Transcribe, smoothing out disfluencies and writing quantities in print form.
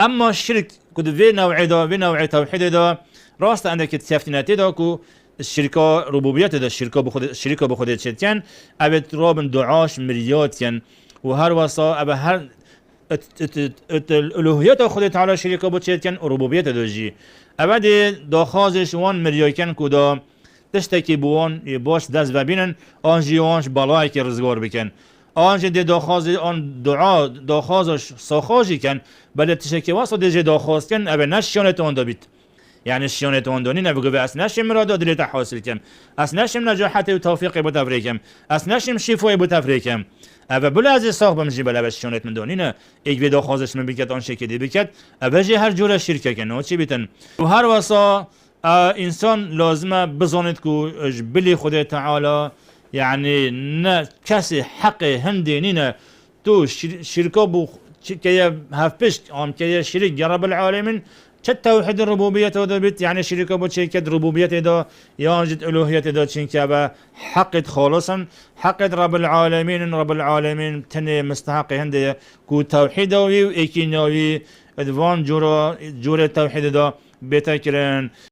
اما الشرك كود في نوع دا في نوع توحيد دا راست عندك تفتيناتي دا كو الشركة ربوبيات دا الشركة بخود تشتين ابد رابن دعاش ملياتين وهر وصا ابا هر الالوهيات خود تعالى شركة بتشتين وربوبيات دا جي ابد داخازش وان ملياكن كودا تشتكي بوان يباش دست ببینن آنجی آنش بالای که رزگار بکن آنجی دی داخاز آن دعا داخازش ساخاجی کن بله تشکی واسه دیجی داخاز کن ابه نشانت آن دابید يعني شلون تواندوني نبغى بس نشم مراد دليل تحصل كم أس نشم نجاحات وتوفيق بتفريكم أس نشم شفاء بتفريكم أبى بلا از صاحب مجيب بلا بس شلون تواندوني ایک ویدا خازش من بکت آن شکلی بکت أبى جه هر جور شرکه کنه چی بیتن و هر واسا انسان لازمه بزاند کو بلی خدا تعالی يعني نه کسی حق هندی نینه تو شرکا بو که هفپشت آم که شرک یا رب العالمین چه توحید الربوبیت و دبیت يعني شرکا بو چه کد ربوبیت دا یا جد الوهیت دا چین که با حقت خالصا حقت رب العالمین تنه مستحق هنده کو توحید و ایکیناوی ادوان جور توحید دا بتکرن